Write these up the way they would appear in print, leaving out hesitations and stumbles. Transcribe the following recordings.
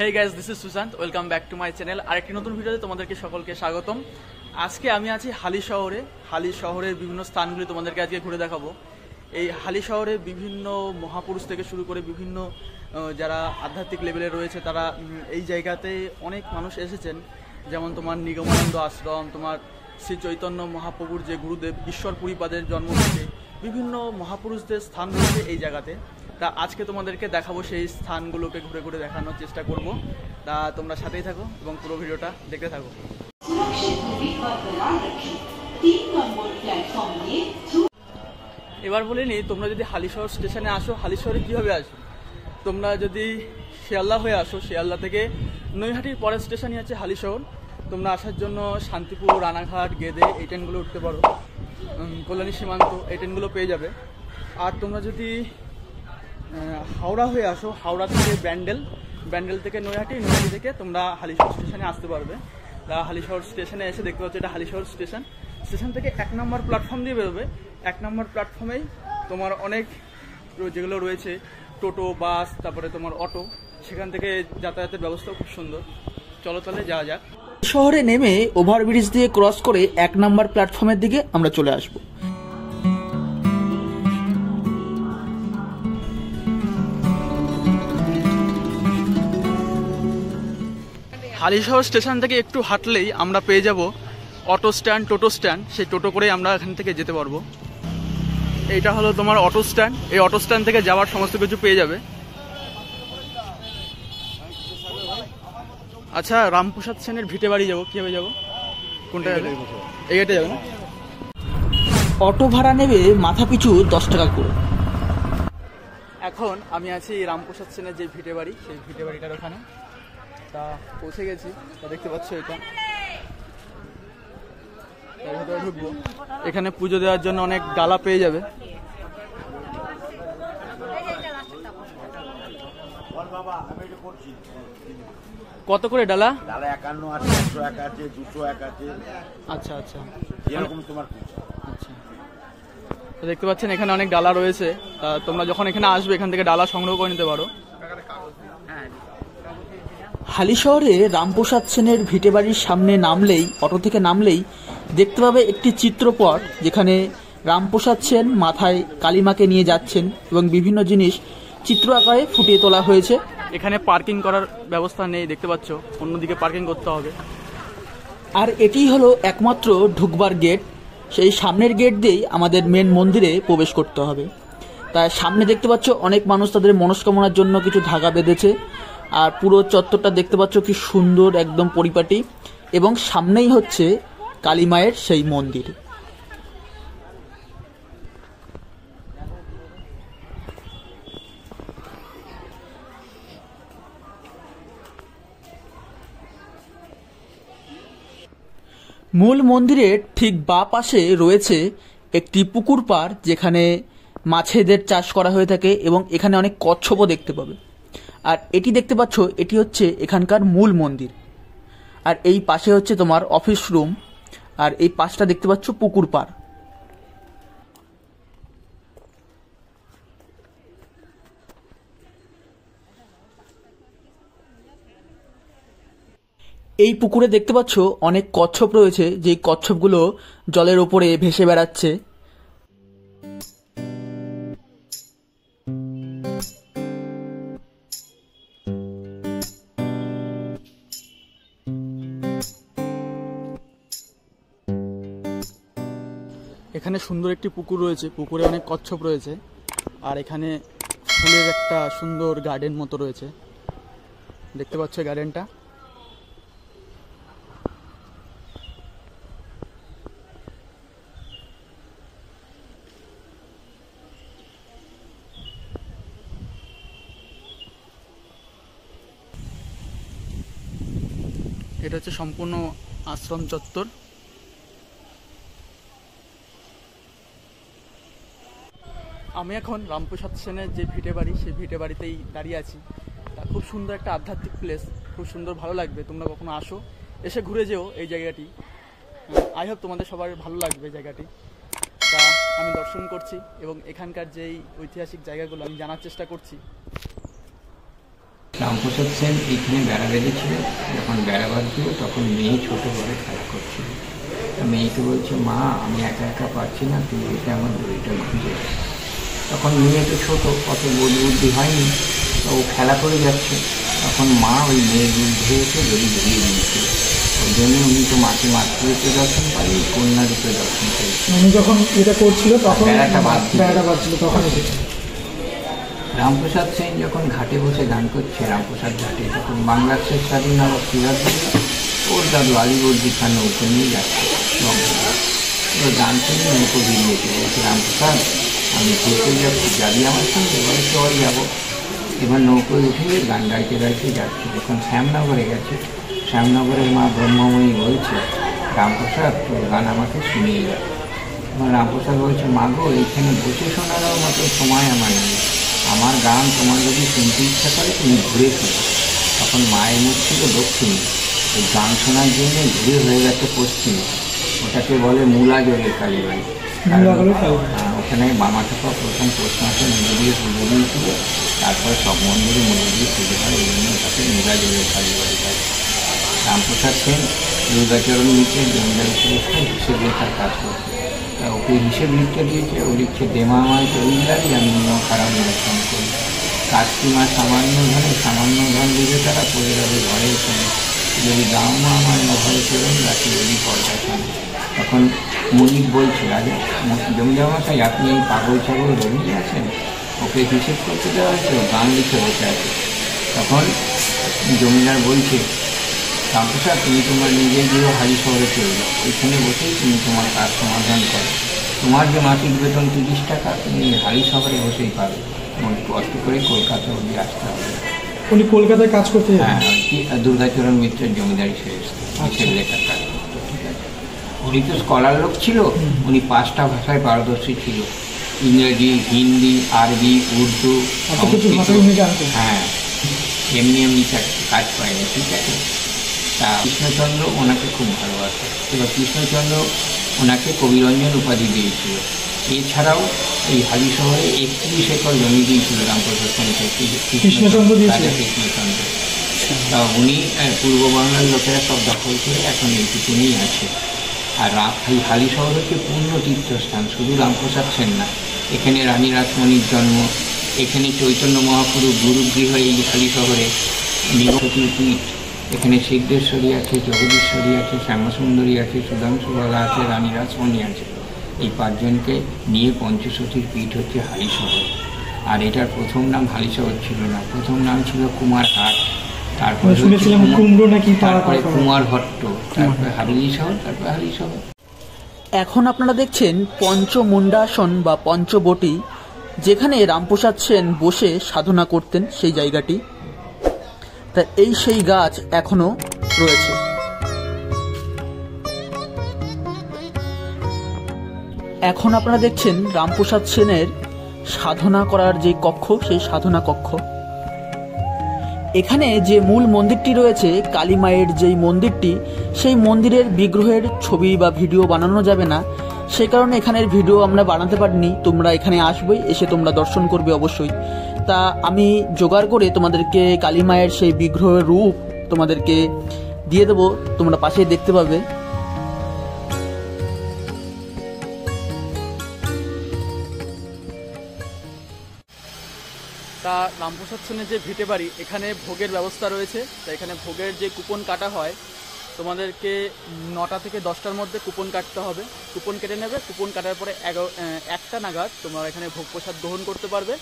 Hey guys, this is Sushant. Welcome back to my channel. আরেকটি নতুন ভিডিওতে তোমাদেরকে সকলকে স্বাগতম। আজকে আমি আছি হালি শহরে। হালি শহরের বিভিন্ন স্থানগুলি তোমাদেরকে আজকে ঘুরে দেখাবো। এই হালি শহরে বিভিন্ন মহাপুরুষ থেকে শুরু করে বিভিন্ন যারা আধ্যাত্মিক লেভেলে রয়েছে তারা এই জায়গাতে অনেক মানুষ এসেছেন। যেমন তোমার নিগমানন্দ আশ্রম, তোমার শ্রী চৈতন্য মহাপ্রভুর যে গুরুদেব ঈশ্বরপুরীপাদের জন্মভূমি, বিভিন্ন মহাপুরুষদের স্থান রয়েছে এই জায়গাতে। তা আজকে তোমাদেরকে দেখাবো, সেই স্থানগুলোকে ঘুরে ঘুরে দেখানোর চেষ্টা করব। তা তোমরা সাথেই থাকো এবং পুরো ভিডিওটা দেখতে থাকো। এবার বলে নিই, তোমরা যদি হালিশহর স্টেশনে আসো, হালিশহরে কীভাবে আসো? তোমরা যদি শিয়ালদা হয়ে আসো, শিয়ালদা থেকে নৈহাটির পরের স্টেশনই আছে হালিশহর। তোমরা আসার জন্য শান্তিপুর, রানাঘাট, গেদে এই ট্রেনগুলো উঠতে পারো। কল্যাণী সীমান্ত এই ট্রেনগুলো পেয়ে যাবে। আর তোমরা যদি হাওড়া হয়ে আসো, হাওড়া থেকে ব্যান্ডেল থেকে নৈহাটি থেকে তোমরা হালিশহর স্টেশনে আসতে পারবে। তা হালিশহর স্টেশনে এসে দেখতে পাচ্ছ এটা হালিশহর স্টেশন থেকে 1 নম্বর প্ল্যাটফর্ম দিয়ে বেরোবে। 1 নম্বর প্ল্যাটফর্মেই তোমার অনেক যেগুলো রয়েছে টোটো, বাস, তারপরে তোমার অটো, সেখান থেকে যাতায়াতের ব্যবস্থা খুব সুন্দর। চলো তাহলে যাওয়া যাক। শহরে নেমে ওভারব্রিজ দিয়ে ক্রস করে 1 নম্বর প্ল্যাটফর্মের দিকে আমরা চলে আসবো। হালিশহর স্টেশন থেকে একটু হাঁটলেই আমরা পেয়ে যাব অটো স্ট্যান্ড, টোটো স্ট্যান্ড। সেই টোটো করে আমরা এখান থেকে যেতে পারবো। এইটা হলো তোমার অটো স্ট্যান্ড। এই অটো স্ট্যান্ড থেকে যাওয়ার সমস্ত কিছু পেয়ে যাবে। আচ্ছা, রামপ্রসাদ সেনের ভিটে বাড়ি যাবো, কীভাবে যাবো? কোনটা যাবে? এই গেটে যাবো না? অটো ভাড়া নেবে মাথা পিছু 10 টাকা করে। এখন আমি আছি রামপ্রসাদ সেনের যে ভিটে বাড়ি, সেই ভিটে বাড়িটার ওখানে। তা পৌঁছে গেছি। তা দেখতে পাচ্ছ এটা, ভেতরে ঢুকবো। এখানে পুজো দেওয়ার জন্য অনেক ডালা পেয়ে যাবে। কত করে ডালা? 51 আছে, 101 আছে, 201 আছে। আচ্ছা আচ্ছা, এরকম তোমার আচ্ছা। তো দেখতে পাচ্ছেন এখানে অনেক ডালা রয়েছে। তা তোমরা যখন এখানে আসবে এখান থেকে ডালা সংগ্রহ করে নিতে পারো। হালিশহরে রামপ্রসাদ সেনের ভিটে বাড়ির সামনে নামলেই, অটো থেকে নামলেই দেখতে পাবে একটি চিত্রপট, যেখানে রামপ্রসাদ সেন মাথায় কালিমাকে নিয়ে যাচ্ছেন এবং বিভিন্ন জিনিস চিত্র আকারে ফুটিয়ে তোলা হয়েছে। এখানে পার্কিং করার ব্যবস্থা নেই, দেখতে পাচ্ছ, অন্যদিকে পার্কিং করতে হবে। আর এটিই হলো একমাত্র ঢুকবার গেট। সেই সামনের গেট দিয়েই আমাদের মেন মন্দিরে প্রবেশ করতে হবে। তাই সামনে দেখতে পাচ্ছ অনেক মানুষ তাদের মনস্কামনার জন্য কিছু ধাগা বেঁধেছে। আর পুরো চত্বরটা দেখতে পাচ্ছ কি সুন্দর, একদম পরিপাটি। এবং সামনেই হচ্ছে কালী মায়ের সেই মন্দির। মূল মন্দিরের ঠিক বাঁ পাশে রয়েছে একটি পুকুর পাড়, যেখানে মাছেদের চাষ করা হয়ে থাকে এবং এখানে অনেক কচ্ছপও দেখতে পাবে। আর এটি দেখতে পাচ্ছ, এটি হচ্ছে এখানকার মূল মন্দির। আর এই পাশে হচ্ছে তোমার অফিস রুম। আর এই পাশটা দেখতে পাচ্ছ পুকুর পাড়। এই পুকুরে দেখতে পাচ্ছ অনেক কচ্ছপ রয়েছে, যেই কচ্ছপগুলো জলের ওপরে ভেসে বেড়াচ্ছে। এখানে সুন্দর একটি পুকুর রয়েছে, পুকুরে অনেক কচ্ছপ রয়েছে। আর এখানে ফুলের একটা সুন্দর গার্ডেন মতো রয়েছে, দেখতে পাচ্ছ গার্ডেনটা। এটা হচ্ছে সম্পূর্ণ আশ্রম চত্বর। আমি এখন রামপ্রসাদ সেনের যে ভিটে বাড়ি, সেই ভিটে বাড়িতেই দাঁড়িয়ে আছি। তা খুব সুন্দর একটা আধ্যাত্মিক প্লেস, খুব সুন্দর, ভালো লাগবে। তোমরা কখনো আসো, এসে ঘুরে যেও এই জায়গাটি। আই হোপ তোমাদের সবার ভালো লাগবে জায়গাটি। তা আমি দর্শন করছি এবং এখানকার যেই ঐতিহাসিক জায়গাগুলো আমি জানার চেষ্টা করছি। রামপ্রসাদ সেন এইখানে বেড়া বেঁধেছিলেন। যখন বেড়া বাঁধছিল তখন মেয়ে ছোট করে খেলা করছিল। মেয়েকে বলছে, মা আমি একা একা পারছি না, তুই এসে আমার দড়িটা খুঁজে। তখন মেয়ে তো ছোটো, অত বুদ্ধি হয়নি, তো ও খেলা করে যাচ্ছে। তখন মা ওই মেয়ের বিরুদ্ধে এসে দড়ি ধরিয়ে দিয়েছিল। ওই জন্য উনি তো মাকে মাতৃরূপে দর্শন পাইনি, কন্যা রূপে দর্শন পেয়েছে। উনি যখন এটা করছিল তখন বেড়াটা বাঁধছিল। বেড়াটা বাঁধছিল তখন এসেছে। রামপ্রসাদ সেন যখন ঘাটে বসে গান করছে, রামপ্রসাদ ঘাটে, তখন বাংলার শেষ স্বাধীন নবাব সিরাজউদ্দৌলা ওর দাদু আলিবর্দী খান নৌকো নিয়ে যাচ্ছে। ওর গান শুনে নৌকো বেরিয়েছে, বলছে, রামপ্রসাদ আমি ঘুরতে যাচ্ছি, যাবি আমার সঙ্গে? বলে চল যাবো। এবার নৌকোয় উঠে গান গাইতে গাইতে যাচ্ছে। যখন শ্যামনগরে গেছে, শ্যামনগরের মা ব্রহ্মময়ী বলছে, রামপ্রসাদ তোর গান আমাকে শুনিয়ে যাবে। এবং রামপ্রসাদ বলছে, মা গো, এইখানে বসে শোনানোর মতো সময় আমার নেই, আমার গান তোমার যদি শুনতে ইচ্ছা করে তুমি ঘুরে শোনো। তখন মায়ের মুখ ছিল দক্ষিণে, ওই গান শোনার জন্য ঘুরে হয়ে গেছে পশ্চিমে। ওটাকে বলে মূলাজোরের কালীবাড়ি। ওখানে বামা ঠাকুর প্রথম প্রশ্ন আছে মুড়ে দিয়ে পুজো দিয়েছিল, তারপরে সব মন্দিরে মুড়ে দিয়ে পুজো হয়, এই জন্য তাকে মূলাজোরের কালীবাড়ি হয়। রামপ্রসাদ সেন দুর্গাচরণ মিত্রের জমিদারি সংস্থায় হিসেব লেখার কাজ করছে। তা ওকে হিসেব লিখতে দিয়েছে, ও লিখছে, দেমামায় তৈরি আমি খারাপ নিরসন করি। কার্তিক মাস সামান্য ধন দিবে তারা, পড়ে যাবে ঘরের শোনে, যদি দাও মা আমার নভয় চরণ রাখি যদি পর্দা শোনে। তখন মনিক বলছে, রাজা জমিদার মশাই আপনি এই পাগল ছাগল রবি আছেন, ওকে হিসেব করতে দেওয়া হয়েছে, গান লিখে বসে আছে। তখন জমিদার বলছে, রামপ্রসাদ তুমি তোমার নিজের গৃহ হালি শহরে চলবে, এখানে বসেই তুমি তোমার কাজ সমাধান করো। তোমার যে মাসিক বেতন 30 টাকা তুমি হালি শহরে বসেই পাবে, এবং কষ্ট করে কলকাতা অবধি আসতে হবে। উনি কলকাতায় কাজ করতে? হ্যাঁ, দুর্গাচরণ মিত্রের জমিদারি শেষ হিসেব লেখার কাজ করতো। ঠিক আছে, উনি তো স্কলার লোক ছিল, উনি 5টা ভাষায় পারদর্শী ছিল, ইংরেজি, হিন্দি, আরবি, উর্দু, হ্যাঁ, এমনি কাজ পায়নি। ঠিক আছে, তা কৃষ্ণচন্দ্র ওনাকে খুব ভালোবাসে। এবার কৃষ্ণচন্দ্র ওনাকে কবিরঞ্জন উপাধি দিয়েছিল। এছাড়াও এই হালি শহরে 31 একর জমি দিয়েছিল রামপ্রসাদ সেনকে কৃষ্ণচন্দ্র। তা উনি পূর্ব বাংলার লোকেরা সব দখল করে এখন এইটুকুনি আছে। আর এই হালি শহর হচ্ছে পূর্ণ তীর্থস্থান, শুধু রামপ্রসাদ সেন না, এখানে রানী রাসমণির জন্ম, এখানে চৈতন্য মহাপুরুষ গুরুগৃহ এই হালি শহরে, নিগমতির পীঠ, এখানে সিদ্ধেশ্বরী আছে, জগদীশ্বরী আছে, শ্যামসুন্দরী আছে, সুধাংশুবালা আছে, রানী রাসমণি আছে। এই 5 জনকে নিয়ে পঞ্চসতীর পীঠ হচ্ছে হালি শহর। আর এটার প্রথম নাম হালি শহর ছিল না, প্রথম নাম ছিল কুমারহাট, তারপরে কুমারহট্ট, তারপরে হাবিলি শহর, তারপরে হালি শহর। এখন আপনারা দেখছেন পঞ্চমুণ্ডাসন বা পঞ্চবটি, যেখানে রামপ্রসাদ সেন বসে সাধনা করতেন সেই জায়গাটি। তা এই সেই গাছ এখনো রয়েছে। এখন আপনারা দেখছেন রামপ্রসাদ সেনের সাধনা করার যে কক্ষ, সেই সাধনা কক্ষ। এখানে যে মূল মন্দিরটি রয়েছে, কালী মায়ের যেই মন্দিরটি, সেই মন্দিরের বিগ্রহের ছবি বা ভিডিও বানানো যাবে না, সেই কারণে এখানের ভিডিও আমরা বানাতে পারিনি। তোমরা এখানে আসবেই, এসে তোমরা দর্শন করবে অবশ্যই। তা আমি জোগাড় করে তোমাদেরকে কালী মায়ের সেই বিগ্রহের রূপ তোমাদেরকে দিয়ে দেবো, তোমরা পাশেই দেখতে পাবে। তা রামপ্রসাদ সেনের যে ভিটে বাড়ি, এখানে ভোগের ব্যবস্থা রয়েছে। তা এখানে ভোগের যে কুপন কাটা হয়, তোমাদেরকে 9টা থেকে 10টার মধ্যে কুপন কাটতে হবে। কুপন কেটে নেবে, কুপন কাটার পরে 1টা নাগাদ তোমরা এখানে ভোগ প্রসাদ গ্রহণ করতে পারবে।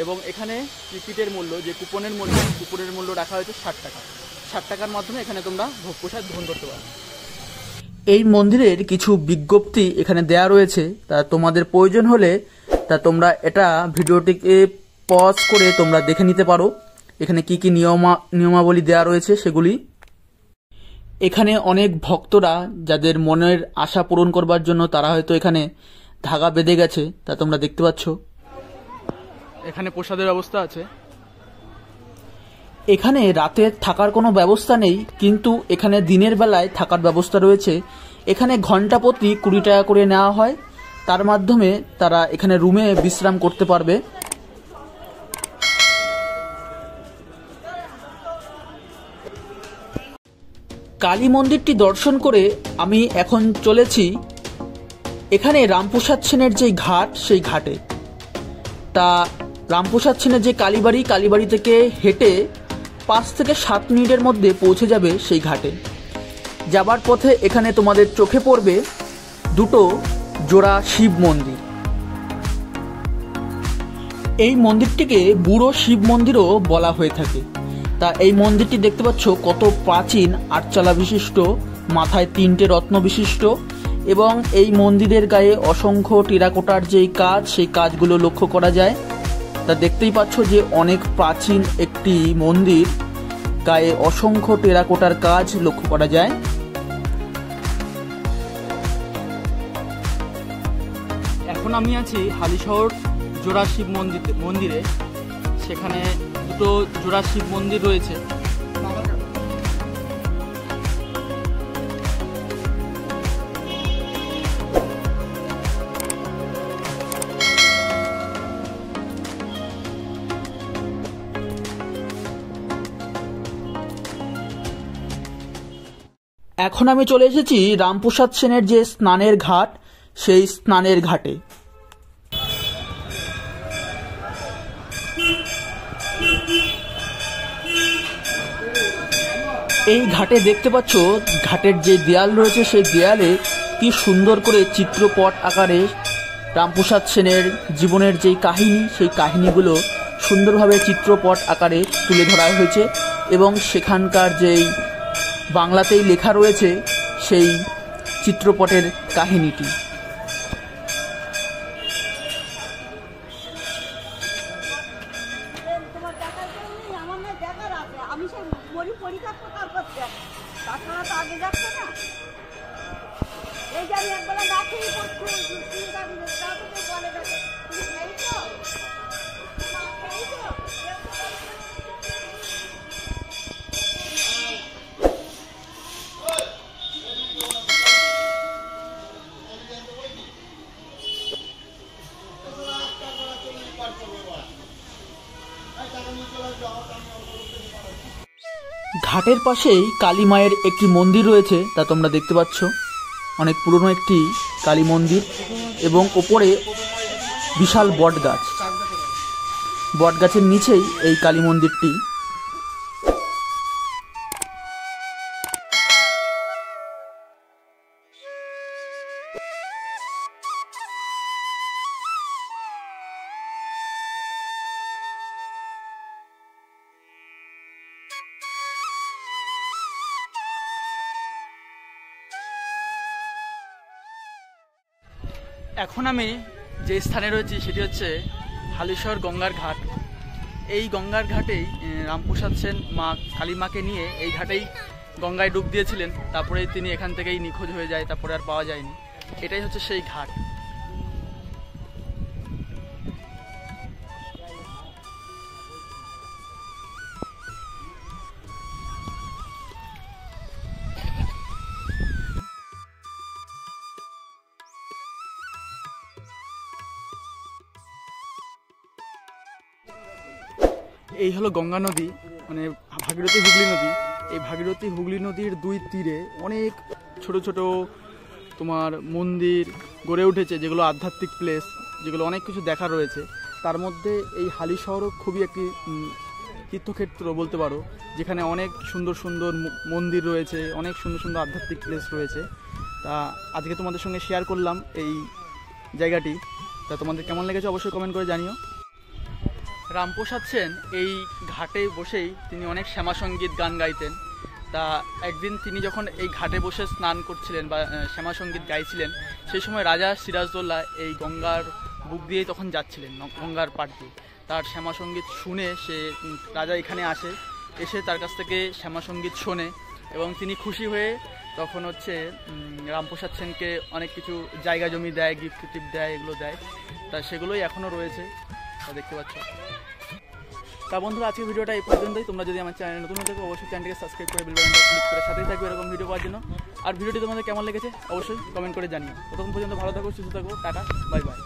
এবং এখানে টিকিটের মূল্য, যে কুপনের মূল্য রাখা হয়েছে 60 টাকা। 60 টাকার মাধ্যমে এখানে তোমরা ভোগ প্রসাদ গ্রহণ করতে পারবে। এই মন্দিরের কিছু বিজ্ঞপ্তি এখানে দেয়া রয়েছে, তা তোমাদের প্রয়োজন হলে তা তোমরা এটা ভিডিওটিকে পজ করে তোমরা দেখে নিতে পারো। এখানে কি কি নিয়মাবলী দেয়া রয়েছে সেগুলি। এখানে অনেক ভক্তরা যাদের মনের আশা পূরণ করবার জন্য তারা হয়তো এখানে ধাগা বেঁধে গেছে, তা তোমরা দেখতে পাচ্ছ। এখানে প্রসাদের ব্যবস্থা আছে। এখানে রাতে থাকার কোনো ব্যবস্থা নেই, কিন্তু এখানে দিনের বেলায় থাকার ব্যবস্থা রয়েছে। এখানে ঘন্টা প্রতি 20 টাকা করে নেওয়া হয়, তার মাধ্যমে তারা এখানে রুমে বিশ্রাম করতে পারবে। কালী মন্দিরটি দর্শন করে আমি এখন চলেছি এখানে রামপ্রসাদ সেনের যে ঘাট, সেই ঘাটে। তা রামপ্রসাদ সেনের যে কালীবাড়ি থেকে হেঁটে 5 থেকে 7 মিনিটের মধ্যে পৌঁছে যাবে সেই ঘাটে। যাবার পথে এখানে তোমাদের চোখে পড়বে দুটো জোড়া শিব মন্দির। এই মন্দিরটিকে বুড়ো শিব মন্দিরও বলা হয়ে থাকে। তা এই মন্দিরটি দেখতে পাচ্ছ কত প্রাচীন, আটচালা বিশিষ্ট, মাথায় 3টে রত্ন বিশিষ্ট, এবং এই মন্দিরের গায়ে অসংখ্য টেরাকোটার যেই কাজ, সেই কাজগুলো লক্ষ্য করা যায়। তা দেখতেই পাচ্ছ যে অনেক প্রাচীন একটি মন্দির, গায়ে অসংখ্য টেরাকোটার কাজ লক্ষ্য করা যায়। এখন আমি আছি হালিশহর জোড়া শিব মন্দিরে। সেখানে দুটো জোড়া শিব মন্দির রয়েছে। এখন আমি চলে এসেছি রামপ্রসাদ সেনের যে স্নানের ঘাট, সেই স্নানের ঘাটে। এই ঘাটে দেখতে পাচ্ছ ঘাটের যে দেয়াল রয়েছে, সেই দেয়ালে কি সুন্দর করে চিত্রপট আকারে রামপ্রসাদ সেনের জীবনের যেই কাহিনী, সেই কাহিনীগুলো সুন্দরভাবে চিত্রপট আকারে তুলে ধরা হয়েছে, এবং সেখানকার যেই বাংলাতেই লেখা রয়েছে সেই চিত্রপটের কাহিনীটি। আমি সেই পরীক্ষা প্রকার করতে তাছাড়া তো আগে যাচ্ছে না। এই যে আমি একবেলা না খেয়ে পড়ছি, বলে গেছে তুমি খেয়েছো? ঘাটের পাশেই কালী মায়ের একটি মন্দির রয়েছে, তা তোমরা দেখতে পাচ্ছ। অনেক পুরনো একটি কালী মন্দির, এবং ওপরে বিশাল বটগাছ। বটগাছের নিচেই এই কালী মন্দিরটি। এখন আমি যে স্থানে রয়েছি সেটি হচ্ছে হালিশহর গঙ্গার ঘাট। এই গঙ্গার ঘাটেই রামপ্রসাদ সেন মা কালী মাকে নিয়ে এই ঘাটেই গঙ্গায় ডুব দিয়েছিলেন। তারপরে তিনি এখান থেকেই নিখোঁজ হয়ে যায়, তারপরে আর পাওয়া যায়নি। এটাই হচ্ছে সেই ঘাট। এই হলো গঙ্গা নদী, মানে ভাগীরথী হুগলি নদী। এই ভাগীরথী হুগলি নদীর 2 তীরে অনেক ছোট ছোট তোমার মন্দির গড়ে উঠেছে, যেগুলো আধ্যাত্মিক প্লেস, যেগুলো অনেক কিছু দেখা রয়েছে। তার মধ্যে এই হালিশহরও খুবই একটি তীর্থক্ষেত্র বলতে পারো, যেখানে অনেক সুন্দর সুন্দর মন্দির রয়েছে, অনেক সুন্দর সুন্দর আধ্যাত্মিক প্লেস রয়েছে। তা আজকে তোমাদের সঙ্গে শেয়ার করলাম এই জায়গাটি। তা তোমাদের কেমন লেগেছে অবশ্যই কমেন্ট করে জানিও। রামপ্রসাদ সেন এই ঘাটে বসেই তিনি অনেক শ্যামাসঙ্গীত গান গাইতেন। তা একদিন তিনি যখন এই ঘাটে বসে স্নান করছিলেন বা শ্যামাসঙ্গীত গাইছিলেন, সেই সময় রাজা সিরাজদৌল্লা এই গঙ্গার বুক দিয়েই তখন যাচ্ছিলেন, গঙ্গার পাড় দিয়ে। তার শ্যামাসঙ্গীত শুনে সে রাজা এখানে আসে, এসে তার কাছ থেকে শ্যামাসঙ্গীত শোনে, এবং তিনি খুশি হয়ে তখন হচ্ছে রামপ্রসাদ সেনকে অনেক কিছু জায়গা জমি দেয়, গিফট টিফট দেয়, এগুলো দেয়। তা সেগুলোই এখনও রয়েছে, তা দেখতে পাচ্ছ। তা বন্ধুরা, আজকের ভিডিওটা এই পর্যন্তই। তোমরা যদি আমার চ্যানেলে নতুন হয়ে থাকো অবশ্যই চ্যানেলটিকে সাবস্ক্রাইব করে বেল বাটনটা ক্লিক করে সাথেই থাকবে এরকম ভিডিও পাওয়ার জন্য। আর ভিডিওটি তোমাদের কেমন লেগেছে অবশ্যই কমেন্ট করে জানিও। ততক্ষণ পর্যন্ত ভালো থাকো, সুস্থ থাকো, টাটা, বাই বাই।